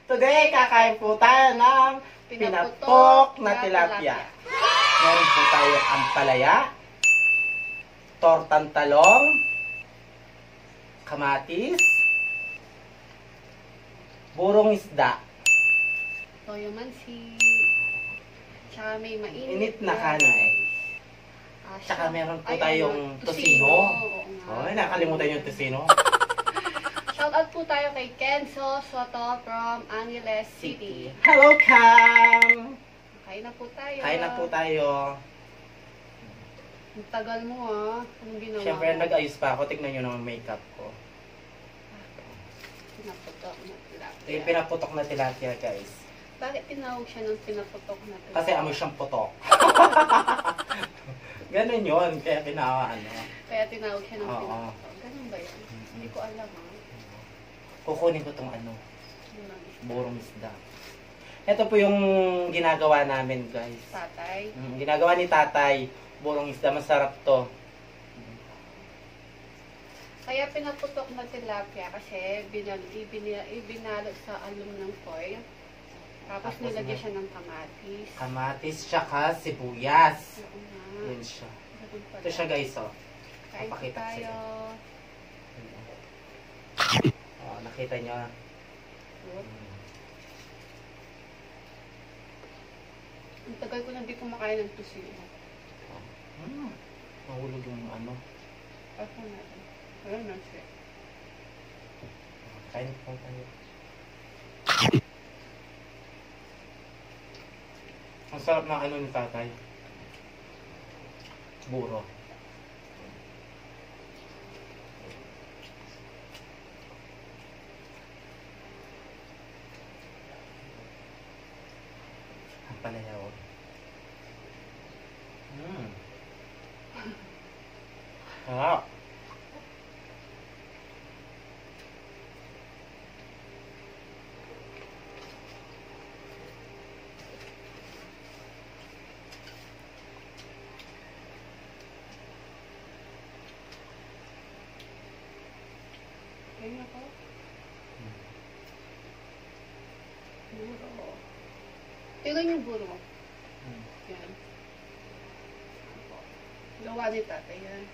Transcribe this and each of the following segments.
Today, kakain po tayo ng pinaputok na tilapia. Meron po tayo ampalaya, tortang talong, kamatis, burong isda, toyo mansi, tsaka may mainit init na kanin. Tsaka meron po tayong tosino. Oh, nakalimutan yung tosino. Shoutout po tayo kay Kenzo Soto from Angeles City. Hello, Cam! Kain na po tayo. Kain na po tayo. Ang tagal mo ah. Anong ginawa Siyempre, mo? nag-ayos pa ako. Tignan nyo naman makeup ko. Pinaputok na tilapia. Eh, pinaputok na tilapia, guys. Bakit tinawag siya ng pinaputok na tilapia? Kasi amoy siyang putok. Ganun yun. Kaya ano. Kaya tinawag siya ng Oo. pinaputok. Ganun ba yan? Hindi ko alam ha. Kukunin ko tong burong Burong isda. Ito po yung ginagawa namin, guys. tatay. Ginagawa ni tatay. Burong isda. Masarap to. Kaya pinaputok na tilapia kasi ibinalot sa aluminum foil. Tapos nilagyan siya ng kamatis. Kamatis, tsaka sibuyas. Oo nga. Yan siya. Ganun pala. Ito siya, guys, oh. Kain po Papakita ko tayo. Oh, nakita nyo. Ang tagal ko na hindi kumakain ng tusino. Nahulog yung ano. Ako na. Wala na siya. Kain po tayo. Ang sarap na ano ni tatay. Buro. Ang palayaw. Sarap. Ayun ako. Buro. Tingnan yung buro. Yan. Gawa ni tatay yan.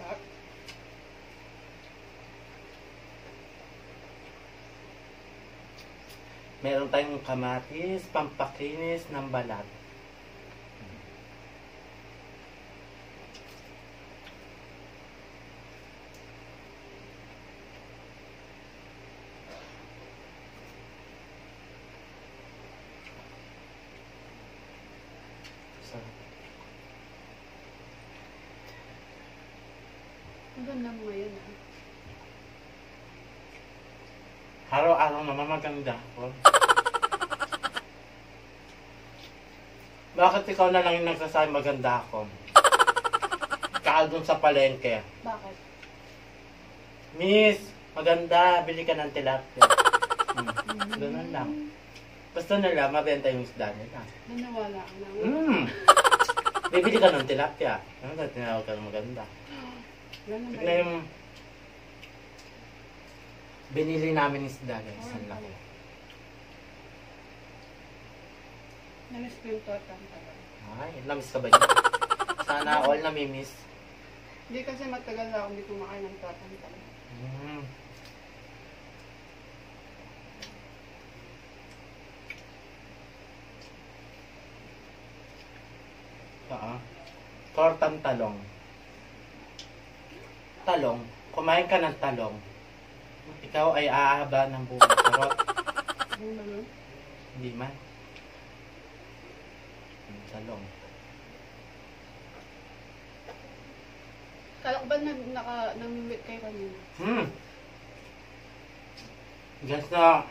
Sarap. Meron tayong kamatis, pampakinis ng balat. Ang ganda mo ngayon ah. Araw-araw naman maganda ako. Bakit ikaw na lang yung nagsasabi maganda ako? Ikaw dun sa palengke. Bakit? Miss, maganda, bili ka ng tilapia. Ganun lang. Basta nila, mabenta yung isda nila. Nanawala ka lang. Bibili ka ng tilapia. Ano ba, tinawag ka ng maganda? Ganun ba Tignan yun? yung binili namin isda, guys. Ang laki. Namiss ko yung tortang talong. Ay, namiss ka ba niya? Sana all namimiss. Hindi kasi matagal na ako hindi kumakain ng tortang talong. Tortang talong. Talong. Kumain ka ng talong. Ikaw ay aahaba ng buong karot. Ano naman? Hindi man. Talong. Kala ko ba namimit kayo kanina? Guys na,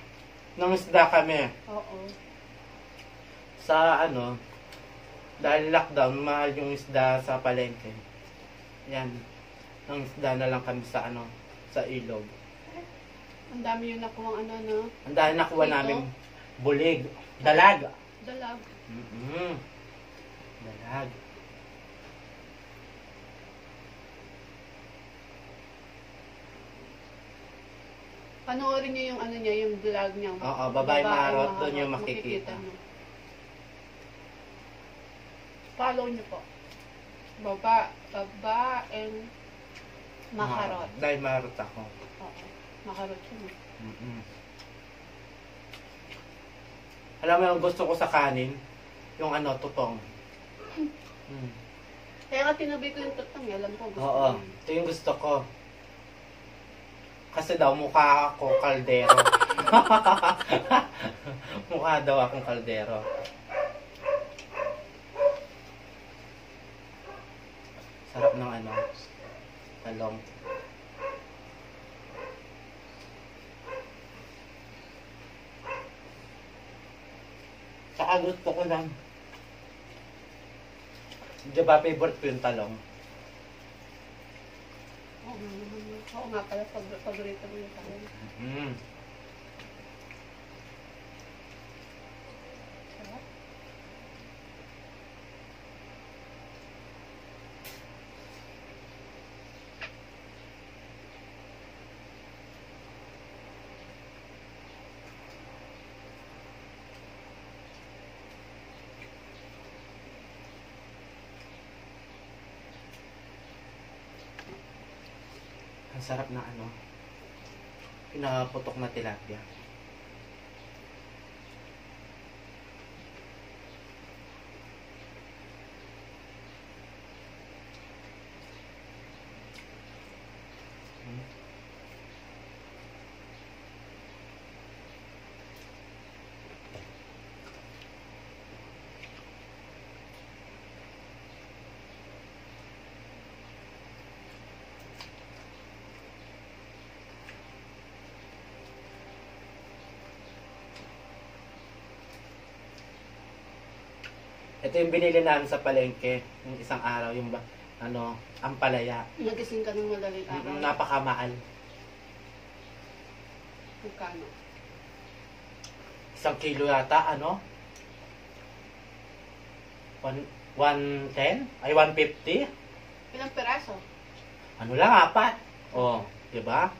nangisda kami. Oo. Sa ano, dahil lockdown, mahal yung isda sa palengke. Yan. Nangisda na lang kami sa ano, sa ilog. Ang dami yung nakuha ano. Ang dahil nakuha Dito? namin bulig. Dalag. Dalag. Dalag. Panoorin niyo yung ano niya, yung vlog niya. Oo, Babae Marot, doon yung makikita. niyo. Follow niyo po. Babaeng Makarot. Dahil marot ako. Oo, Makarot yun. Mm-mm. Alam mo yung gusto ko sa kanin? Yung ano, tutong. Mm. Kaya nga tinabi ko yung tutong, alam ko gusto Oo, ko. ito yung gusto ko. Kasi daw mukha ako kaldero. Mukha daw akong kaldero. Sarap ng ano, talong. Saka gusto ko lang. Di ba favorite ko yung talong? Oo nga pala, paborito mo yung talong. Mm. Sarap. Ang sarap na ano, pinaputok na tilapia. Ito yung binili namin sa palengke, yung isang araw, yung ano, ampalaya. Nagising ka ng madaling araw. Napakamahal. Magkano? 1 kilo yata, ano? 110? Ay, 150? Ilang peraso? Ano lang, 4. Oh, di ba?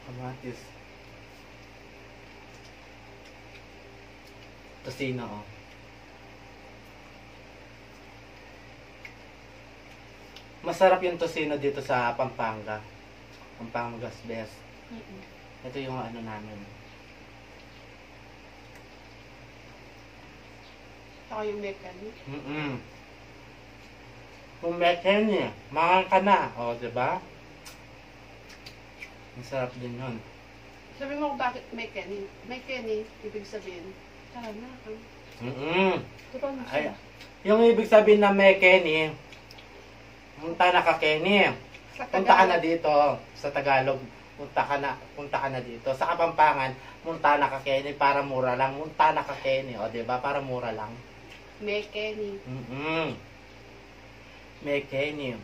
Kamatis. Tosino, oh. Masarap yung tosino dito sa Pampanga. Pampanga's best. Ito yung ano namin. Saka yung mechanic. Kung meken eh, mangan ka na. O, diba? Masarap din yun. Sabi mo kung bakit mechanic. Mechanic, ibig sabihin, tara na. Totoo na Ay, siya. yung ibig sabihin na meken punta na ka Kenny. Sa Punta ka na Tagalog, dito sa Tagalog. Punta ka na dito. Sa Kapampangan, punta na ka Kenny para mura lang. Punta na ka Kenny, o 'di ba? Para mura lang. mechanic. Mekeni.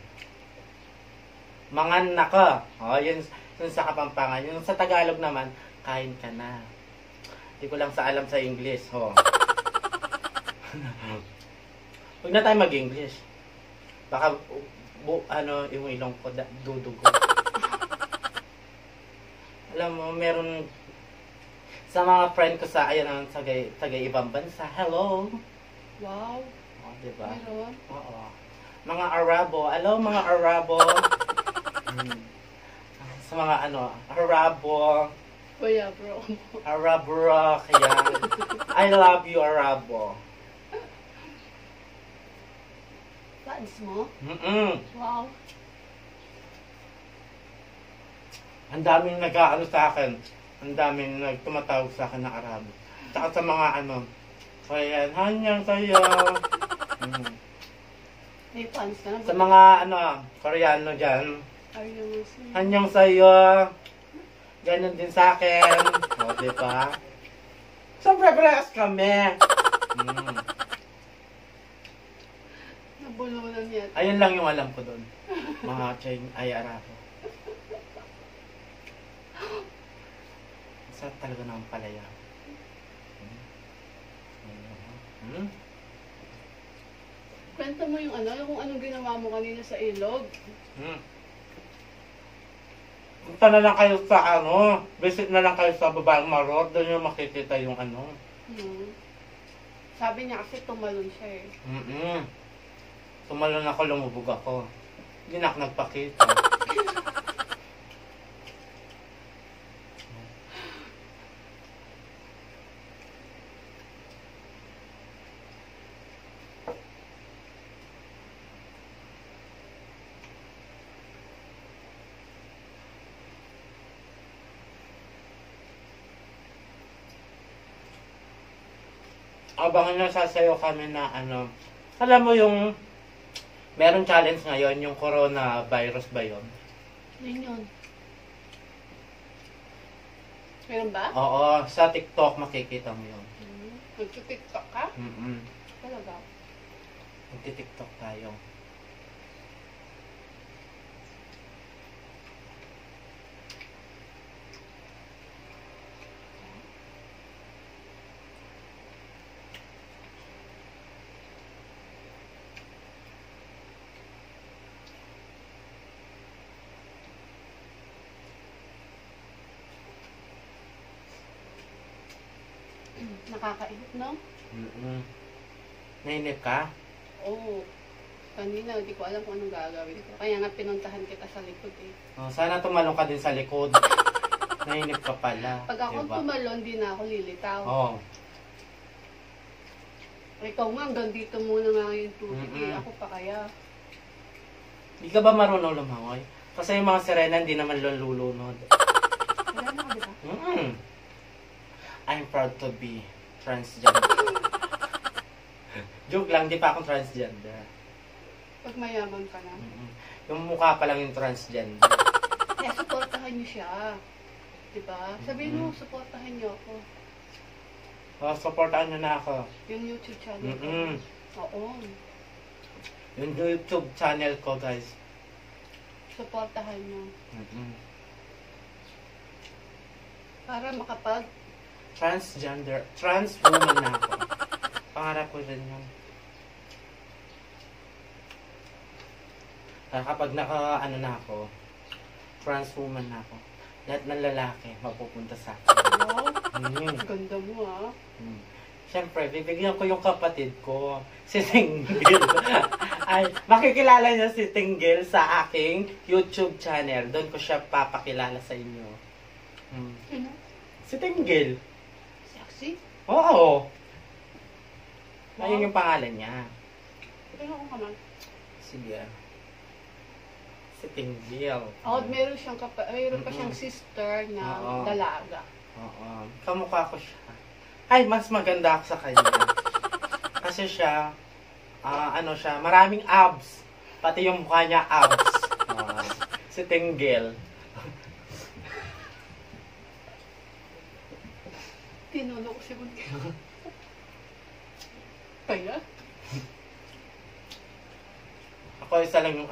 Mangan na ka. O, yun sa Kapampangan. Yung sa Tagalog naman, kain ka na. Hindi ko lang alam sa English. Ho. Huwag na tayo mag-English. Baka, yung ilong ko, dudugo. Alam mo, meron sa mga friend ko sa, ayan, taga ibang bansa. Hello. Wow. O, diba? Meron. Oo. Mga Arabo. Hello, mga Arabo. Sa mga Arabo. Kuya bro. Arabo rock. Yan. I love you, Arabo. Fans mo? Wow. Ang daming nag-aano sa akin. Ang daming tumatawag sa akin na Arabo. Saka sa mga kaya hanyang sa'yo. May fans ka na? Sa mga Koreano dyan. Are you Muslim? Hanyang sa'yo. Ganon din sa akin. O, diba? Siyempre, parehas kami. Nabulunan yan. Ayun lang yung alam ko doon. Mga Arabo. Sarap talaga ng palaya. Hmm? Kwento mo yung ano, yung kung anong ginawa mo kanina sa ilog. Hmm. Punta na lang kayo sa ano, visit na lang kayo sa Babaeng Marot, doon yung makikita yung ano. Hmm. Sabi niya kasi tumalon siya eh. Tumalon ako, lumubog ako. Hindi na ako nagpakita. Abangan nyo, sasayaw kami na ano. Alam mo yung meron challenge ngayon, yung coronavirus ba yun? Yun yun. Meron ba? Oo, sa TikTok makikita mo yun. Nagtutiktok ka? Mm-mm. Talaga? Magti-TikTok tayo. Nakakainip, no? Nainip ka? Oo. Kanina, hindi ko alam kung anong gagawin ko. Kaya nga pinuntahan kita sa likod eh. Oh, sana tumalong ka din sa likod. Nainip ka pala. Pag ako tumalon, di na ako lilitaw. Oo. Ikaw nga, hanggang dito muna nga yung tubig eh. Ako pa kaya. Hindi ka ba marunong lumangoy? Kasi yung mga sirena hindi naman lulunod. Wala na ka, di ba? I'm proud to be transgender. Joke lang, di pa akong transgender. Pag mayaman ka na. Yung mukha pa lang yung transgender. Kaya supportahan niyo siya. Di ba? Sabihin mo, supportahan niyo ako. Oh, supportaan nyo na ako. Yung YouTube channel ko. Oo. Yung YouTube channel ko, guys. Supportahan niyo. Para makapag Transgender, trans woman na ako. Pangarap ko rin yun. Kaya kapag ano na ako, trans woman na ako, lahat ng lalaki mapupunta sa akin. Wow, ganda mo ah. Siyempre, bibigyan ko yung kapatid ko, si Tinggil. Ay, makikilala niya si Tinggil sa aking YouTube channel. Doon ko siya papakilala sa inyo. Ano? Si Tinggil. Sexy? Oo. Ayun yung pangalan niya. Tingnan ko naman. Sige. Si Tinggil. Oh, meron pa siyang sister na dalaga. Oo. Kamukha ko siya. Ay, mas maganda ako sa kanya. Kasi siya, ano siya, maraming abs. Pati yung mukha niya abs. Si Tinggil. Tinulo ko si Bunke. Kaya? Ako isa lang yung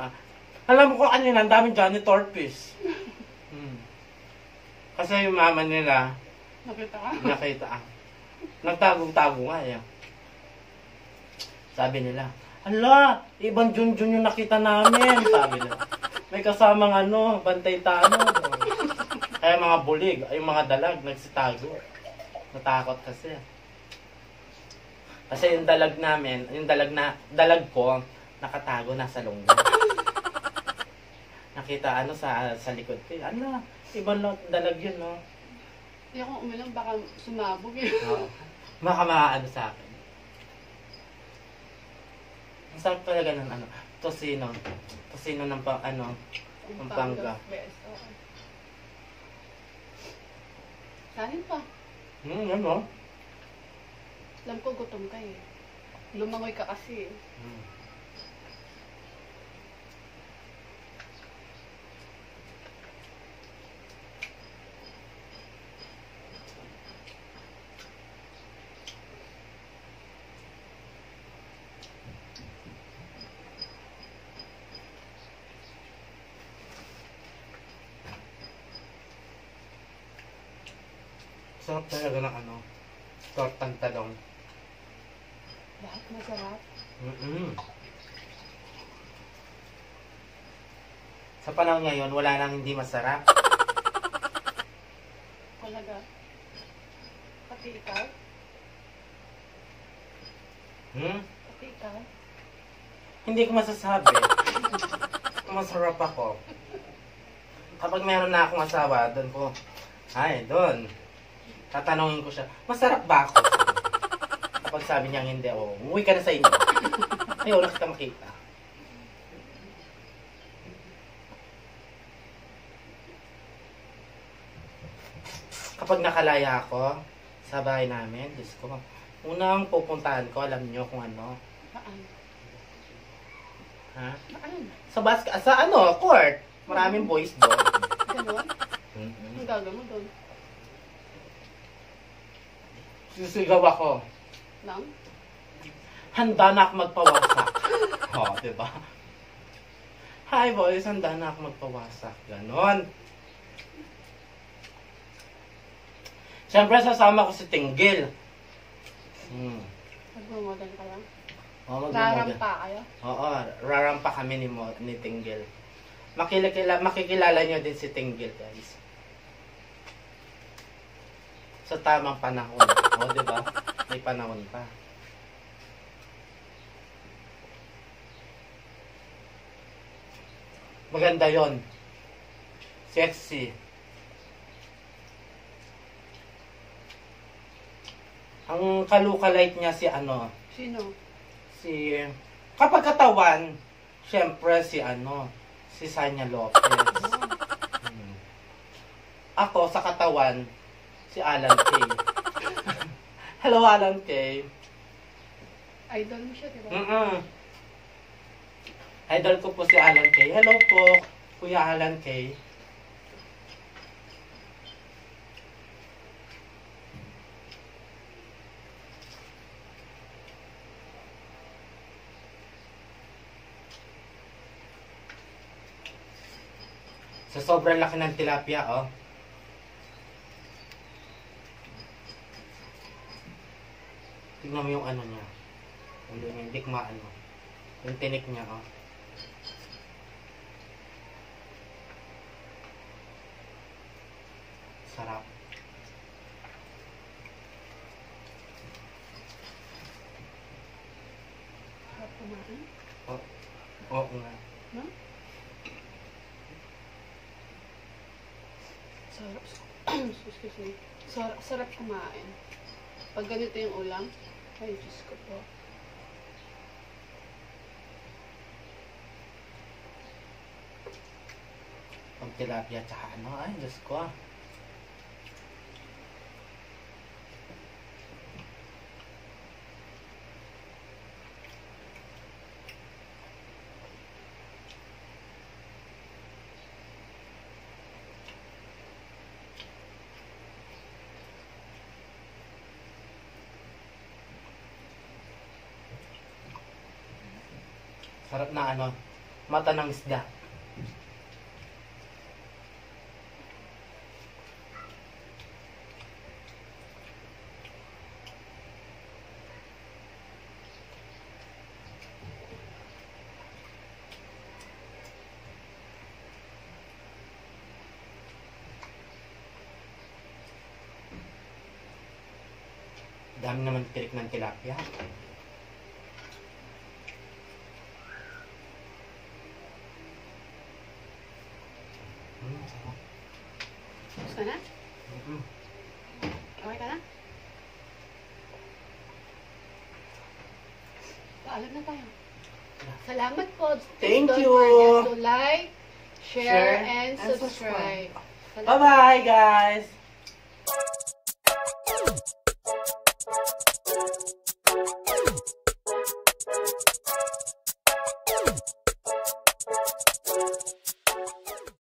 alam mo ko kanina, ang daming janitor piece. Kasi yung mama nila, nakita. Nagtago-tago nga eh. Sabi nila, ala, ibang Junjun yung nakita namin. Sabi nila. May kasamang bantay tano. Kaya mga bulig, ay mga dalag, nagsitago. Natakot kasi. Kasi yung dalag namin, yung dalag ko, nakatago nasa lungga. Nakita sa likod ko. Ano, ibang dalag yun, no? Hindi ako umilang, baka sumabog eh. Oo. Baka sa akin. Ang sarap talaga ng tosino. Tosino ng Pampanga. Kanin pa. Ano? Alam ko gutom ka eh. Lumangoy ka kasi eh. Sarap talaga ng ano, tortang talong. Lahat masarap. Sa panahon ngayon, wala nang hindi masarap. Talaga. Pati ikaw? Pati ikaw? Hindi ko masasabi. Masarap ako. Kapag meron na akong asawa, doon. Tatanungin ko siya, masarap ba ako? Kapag sabi niya hindi, umuwi ka na sa inyo. Ayaw na kita makita. Kapag nakalaya ako sa bahay namin, Diyos ko, unang pupuntahan ko, alam niyo kung ano? Saan? Ha? Saan? Sa court. Maraming boys doon. Ganon? Ang gagawin mo doon? Sisigaw ako. Lang? Handa na ako magpawasak. Diba? Hi boys, handa na ako magpawasak. Ganon. Siyempre, sasama ko si Tinggil. Nagmamodel ka lang? Magmamodel. Rarampa kayo? Oo, rarampa kami ni Tinggil. Makikilala nyo din si Tinggil, guys. Sa tamang panahon. Diba? May panahon pa. Maganda yon. Sexy. Ang kalukalike niya si Sino? kapag katawan, syempre si Sanya Lopez. Ako sa katawan, si Alan Kay. Hello, Alan Kay. Idol mo siya, diba? Idol ko po si Alan Kay. Hello po, Kuya Alan Kay. Sa sobrang laki ng tilapia, tignan mo yung niya. Yung dikmaan mo. Yung tinik niya, Sarap. Sarap kumain? Oo nga. No? Sarap. Excuse me. Sarap kumain. Pag ganito yung ulam, ay, Diyos ko po. Pag tilapia tsaka ay, Diyos ko. Sarap na mata ng isda. Dami naman tirik ng tilapia. Tapos ka na? Okay ka na? Paalam na tayo. Salamat po. Thank Don't you. forget to like, share, and subscribe. Bye-bye, guys!